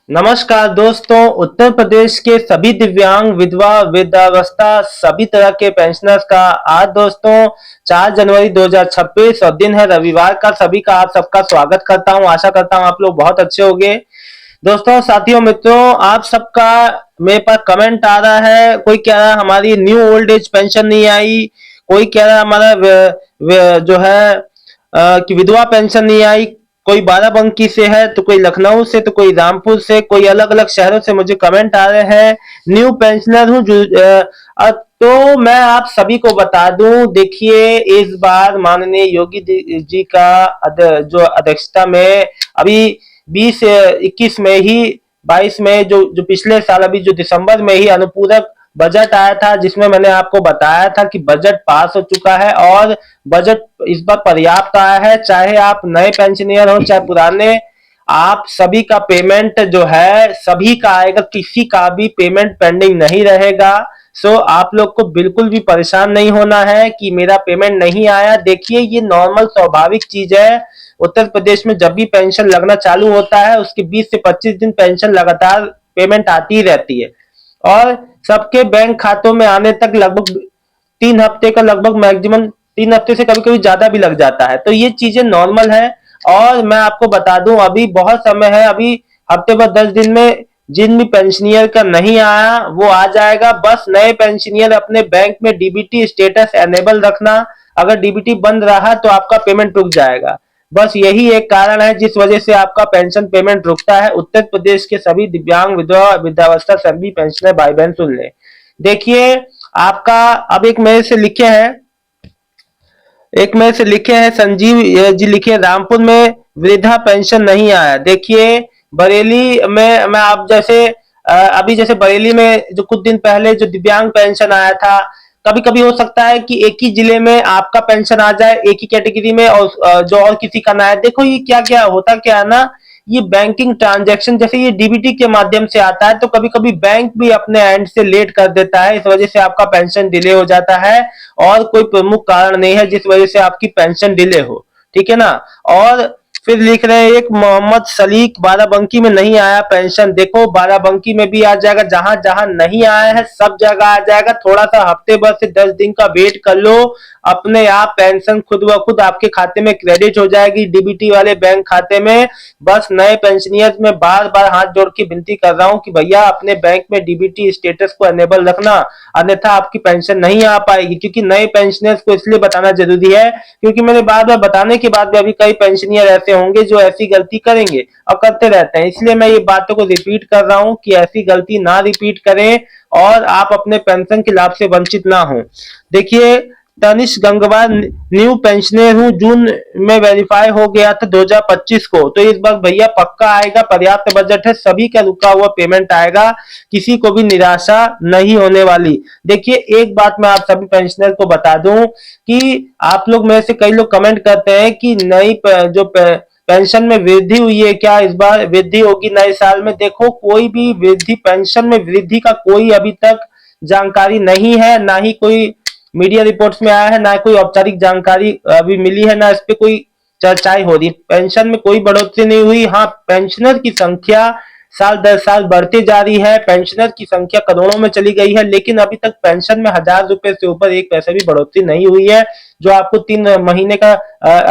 नमस्कार दोस्तों। उत्तर प्रदेश के सभी दिव्यांग, विधवा, वृद्धावस्था सभी तरह के पेंशनर्स का आज दोस्तों 4 जनवरी 2026 और दिन है रविवार का। सभी का आप सबका स्वागत करता हूं। आशा करता हूं आप लोग बहुत अच्छे होंगे। दोस्तों, साथियों, मित्रों, आप सबका मेरे पास कमेंट आ रहा है। कोई कह रहा है हमारी न्यू ओल्ड एज पेंशन नहीं आई, कोई कह रहा है हमारा जो है कि विधवा पेंशन नहीं आई। कोई बाराबंकी से है, तो कोई लखनऊ से, तो कोई रामपुर से, कोई अलग अलग शहरों से मुझे कमेंट आ रहे हैं। न्यू पेंशनर हूँ जो तो मैं आप सभी को बता दूं, देखिए इस बार माननीय योगी जी का जो अध्यक्षता में अभी 20-21 में ही 22 में जो पिछले साल अभी जो दिसंबर में ही अनुपूरक बजट आया था, जिसमें मैंने आपको बताया था कि बजट पास हो चुका है और बजट इस बार पर्याप्त आया है। चाहे आप नए पेंशनियर हो चाहे पुराने, आप सभी का पेमेंट जो है सभी का आएगा, किसी का भी पेमेंट पेंडिंग नहीं रहेगा। सो आप लोग को बिल्कुल भी परेशान नहीं होना है कि मेरा पेमेंट नहीं आया। देखिए, ये नॉर्मल स्वाभाविक चीज है। उत्तर प्रदेश में जब भी पेंशन लगना चालू होता है उसके 20 से 25 दिन पेंशन लगातार पेमेंट आती रहती है और सबके बैंक खातों में आने तक लगभग 3 हफ्ते का, लगभग मैक्सिमम 3 हफ्ते से कभी कभी ज्यादा भी लग जाता है। तो ये चीजें नॉर्मल है। और मैं आपको बता दूं, अभी बहुत समय है, अभी हफ्ते भर 10 दिन में जिन भी पेंशनियर का नहीं आया वो आ जाएगा। बस नए पेंशनियर अपने बैंक में डीबीटी स्टेटस एनेबल रखना। अगर डीबीटी बंद रहा तो आपका पेमेंट रुक जाएगा। बस यही एक कारण है जिस वजह से आपका पेंशन पेमेंट रुकता है। उत्तर प्रदेश के सभी दिव्यांग, विधवा, वृद्धावस्था सभी पेंशनर भाई बहन सुन ले। देखिए, आपका अब एक मेरे से लिखे हैं संजीव जी, लिखे रामपुर में वृद्धा पेंशन नहीं आया। देखिए, बरेली में मैं आप जैसे अभी जैसे बरेली में जो कुछ दिन पहले जो दिव्यांग पेंशन आया था, कभी कभी हो सकता है कि एक ही जिले में आपका पेंशन आ जाए एक ही कैटेगरी में और जो और किसी का ना आए। देखो, ये क्या क्या होता क्या है ना, ये बैंकिंग ट्रांजैक्शन जैसे ये डीबीटी के माध्यम से आता है, तो कभी कभी बैंक भी अपने एंड से लेट कर देता है। इस वजह से आपका पेंशन डिले हो जाता है और कोई प्रमुख कारण नहीं है जिस वजह से आपकी पेंशन डिले हो। ठीक है ना। और फिर लिख रहे हैं एक मोहम्मद सलीक, बाराबंकी में नहीं आया पेंशन। देखो, बाराबंकी में भी आ जाएगा, जहां जहां नहीं आया है सब जगह आ जाएगा। थोड़ा सा हफ्ते भर से 10 दिन का वेट कर लो, अपने आप पेंशन खुद ब खुद आपके खाते में क्रेडिट हो जाएगी, डीबीटी वाले बैंक खाते में। बस नए पेंशनियर्स में बार बार हाथ जोड़ के विनती कर रहा हूं कि भैया अपने बैंक में डीबीटी स्टेटस को एनेबल रखना, अन्यथा आपकी पेंशन नहीं आ पाएगी। क्योंकि नए पेंशनर्स को इसलिए बताना जरूरी है क्योंकि मेरे बार बार बताने के बाद भी अभी कई पेंशनियर ऐसे होंगे जो ऐसी गलती करेंगे और करते रहते हैं। इसलिए मैं ये बातों को रिपीट कर रहा हूं कि ऐसी गलती ना रिपीट करें और आप अपने पेंशन के लाभ से वंचित ना हो। देखिए, तनिष गंगवार, न्यू पेंशनर हूँ, जून में वेरीफाई हो गया था 2025 को, तो इस बार भैया पक्का आएगा। पर्याप्त बजट है, सभी का रुका हुआ पेमेंट आएगा, किसी को भी निराशा नहीं होने वाली। देखिए, एक बात मैं आप सभी पेंशनर को बता दूं कि आप लोग में से कई लोग कमेंट करते हैं कि पेंशन में वृद्धि हुई है क्या, इस बार वृद्धि होगी नए साल में। देखो, कोई भी वृद्धि, पेंशन में वृद्धि का कोई अभी तक जानकारी नहीं है, ना ही कोई मीडिया रिपोर्ट्स में आया है, ना कोई औपचारिक जानकारी अभी मिली है, ना इस पे कोई चर्चाएं हो रही। पेंशन में कोई बढ़ोतरी नहीं हुई। हाँ, पेंशनर की संख्या साल दर साल बढ़ती जा रही है, पेंशनर की संख्या करोड़ों में चली गई है, लेकिन अभी तक पेंशन में 1,000 रुपए से ऊपर एक पैसे भी बढ़ोतरी नहीं हुई है। जो आपको 3 महीने का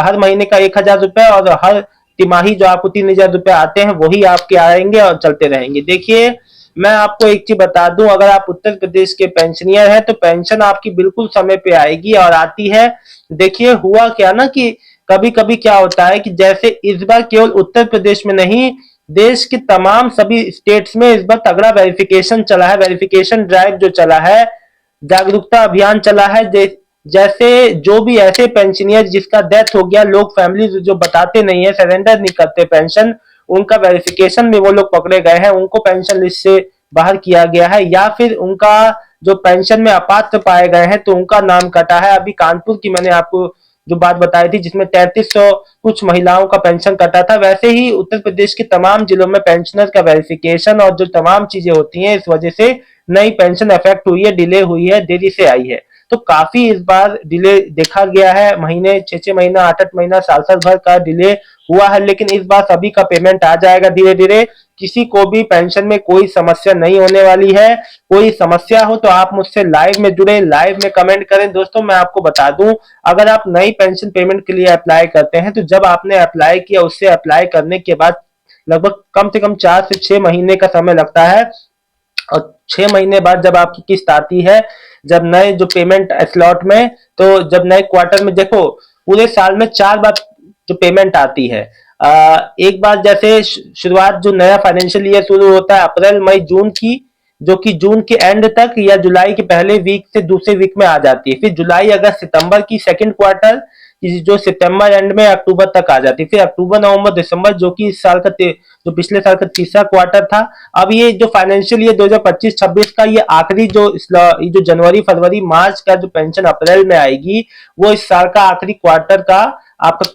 हर महीने का 1,000 रुपए और हर तिमाही जो आपको 3,000 रुपए आते हैं वही आपके आएंगे और चलते रहेंगे। देखिए, मैं आपको एक चीज बता दूं, अगर आप उत्तर प्रदेश के पेंशनियर हैं तो पेंशन आपकी बिल्कुल समय पे आएगी और आती है। देखिए, हुआ क्या ना कि कभी कभी क्या होता है कि जैसे इस बार केवल उत्तर प्रदेश में नहीं, देश के तमाम सभी स्टेट्स में इस बार तगड़ा वेरिफिकेशन चला है, वेरिफिकेशन ड्राइव जो चला है, जागरूकता अभियान चला है। जैसे जो भी ऐसे पेंशनियर जिसका डेथ हो गया, लोग फैमिली जो बताते नहीं है, सरेंडर नहीं करते पेंशन, उनका वेरिफिकेशन में वो लोग पकड़े गए हैं, उनको पेंशन लिस्ट से बाहर किया गया है, या फिर उनका जो पेंशन में अपात्र पाए गए हैं तो उनका नाम कटा है। अभी कानपुर की मैंने आपको जो बात बताई थी जिसमें 3300 कुछ महिलाओं का पेंशन कटा था, वैसे ही उत्तर प्रदेश के तमाम जिलों में पेंशनर का वेरिफिकेशन और जो तमाम चीजें होती हैं, इस वजह से नई पेंशन इफेक्ट हुई है, डिले हुई है, देरी से आई है। तो काफी इस बार डिले देखा गया है, महीने 6-6 महीना, 8-8 महीना, साल साल भर का डिले हुआ है, लेकिन इस बार सभी का पेमेंट आ जाएगा धीरे धीरे। किसी को भी पेंशन में कोई समस्या नहीं होने वाली है। कोई समस्या हो तो आप मुझसे लाइव में जुड़े, लाइव में कमेंट करें। दोस्तों मैं आपको बता दूं, अगर आप नई पेंशन पेमेंट के लिए अप्लाई करते हैं तो जब आपने अप्लाई किया उससे अप्लाई करने के बाद लगभग कम से कम 4 से 6 महीने का समय लगता है। और 6 महीने बाद जब आपकी किस्त आती है, जब नए जो पेमेंट स्लॉट में, तो जब नए क्वार्टर में, देखो पूरे साल में 4 बार जो पेमेंट आती है। एक बार जैसे शुरुआत जो नया फाइनेंशियल ईयर शुरू होता है अप्रैल मई जून की, जो कि जून के एंड तक या जुलाई के पहले वीक से दूसरे वीक में आ जाती है। फिर जुलाई अगस्त सितंबर की सेकंड क्वार्टर, जो सितंबर एंड में अक्टूबर तक आ जाती है। फिर अक्टूबर नवंबर दिसंबर, जो कि इस साल का जो पिछले साल का तीसरा क्वार्टर था। अब ये जो फाइनेंशियल ईयर 2025-26 का ये आखिरी जो जनवरी फरवरी मार्च का जो पेंशन अप्रैल में आएगी, वो इस साल का आखिरी क्वार्टर का आपका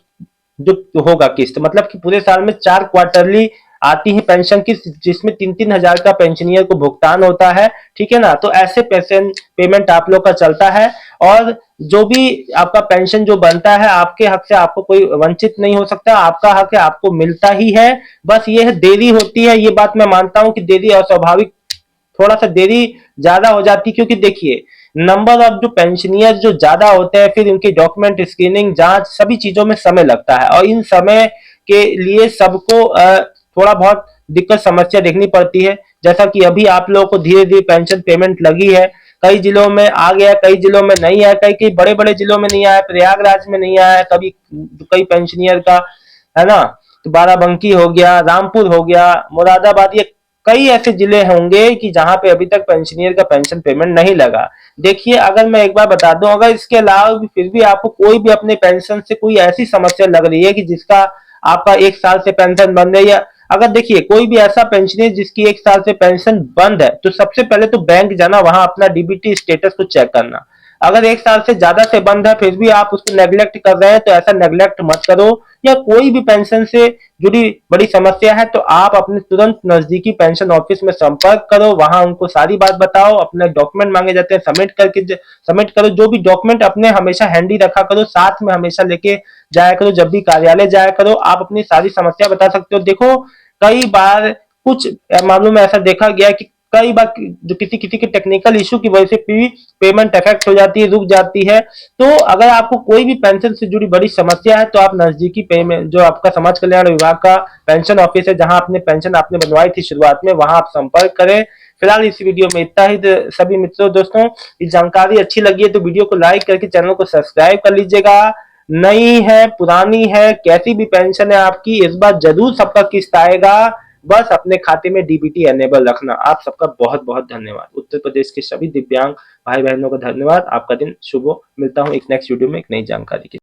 जो होगा किस्त। मतलब कि पूरे साल में 4 क्वार्टरली आती है पेंशन किस्त, जिसमें 3-3 हजार का पेंशनियर को भुगतान होता है। ठीक है ना, तो ऐसे पेंशन पेमेंट आप लोग का चलता है। और जो भी आपका पेंशन जो बनता है आपके हक से, आपको कोई वंचित नहीं हो सकता, आपका हक है, आपको मिलता ही है। बस ये है देरी होती है, ये बात मैं मानता हूं कि देरी अस्वाभाविक, थोड़ा सा देरी ज्यादा हो जाती है, क्योंकि देखिए नंबर ऑफ जो पेंशनियर जो ज्यादा होते हैं, फिर उनकी डॉक्यूमेंट स्क्रीनिंग जांच सभी चीजों में समय लगता है। और इन समय के लिए सबको थोड़ा बहुत दिक्कत समस्या देखनी पड़ती है। जैसा कि अभी आप लोगों को धीरे धीरे पेंशन पेमेंट लगी है, कई जिलों में आ गया, कई जिलों में नहीं आया, कई कई बड़े बड़े जिलों में नहीं आया, प्रयागराज में नहीं आया कभी कई पेंशनियर का, है ना। तो बाराबंकी हो गया, रामपुर हो गया, मुरादाबाद, ये कई ऐसे जिले होंगे कि जहां पे अभी तक पेंशनियर का पेंशन पेमेंट नहीं लगा। देखिए अगर मैं एक बार बता दूं, अगर इसके अलावा भी फिर भी आपको कोई भी अपने पेंशन से कोई ऐसी समस्या लग रही है कि जिसका आपका 1 साल से पेंशन बंद है, या अगर देखिए कोई भी ऐसा पेंशनर जिसकी 1 साल से पेंशन बंद है, तो सबसे पहले तो बैंक जाना, वहां अपना डीबीटी स्टेटस को चेक करना। अगर 1 साल से ज्यादा से बंद है फिर भी आप उसको नेग्लेक्ट कर रहे हैं, तो ऐसा नेग्लेक्ट मत करो। या कोई भी पेंशन से जुड़ी बड़ी समस्या है तो आप अपने तुरंत नजदीकी पेंशन ऑफिस में संपर्क करो, वहां उनको सारी बात बताओ, अपने डॉक्यूमेंट मांगे जाते हैं सबमिट करो। जो भी डॉक्यूमेंट अपने हमेशा हैंडी रखा करो, साथ में हमेशा लेके जाया करो, जब भी कार्यालय जाया करो आप अपनी सारी समस्या बता सकते हो। देखो कई बार कुछ मामलों में ऐसा देखा गया कि कई बार जो किसी किसी के टेक्निकल इशू की वजह से भी पेमेंट इफेक्ट हो जाती है, रुक जाती है। तो अगर आपको कोई भी पेंशन से जुड़ी बड़ी समस्या है तो आप नजदीकी पेमेंट जो आपका समाज कल्याण विभाग का पेंशन ऑफिस है, जहां आपने पेंशन आपने बनवाई थी शुरुआत में, वहां आप संपर्क करें। फिलहाल इस वीडियो में इतना ही। सभी मित्रों दोस्तों, ये जानकारी अच्छी लगी है तो वीडियो को लाइक करके चैनल को सब्सक्राइब कर लीजिएगा। नई है पुरानी है कैसी भी पेंशन है आपकी, इस बार जरूर सबका किस्त आएगा। बस अपने खाते में डीबीटी एनेबल रखना। आप सबका बहुत बहुत धन्यवाद। उत्तर प्रदेश के सभी दिव्यांग भाई बहनों का धन्यवाद। आपका दिन शुभ हो। मिलता हूं एक नेक्स्ट वीडियो में एक नई जानकारी के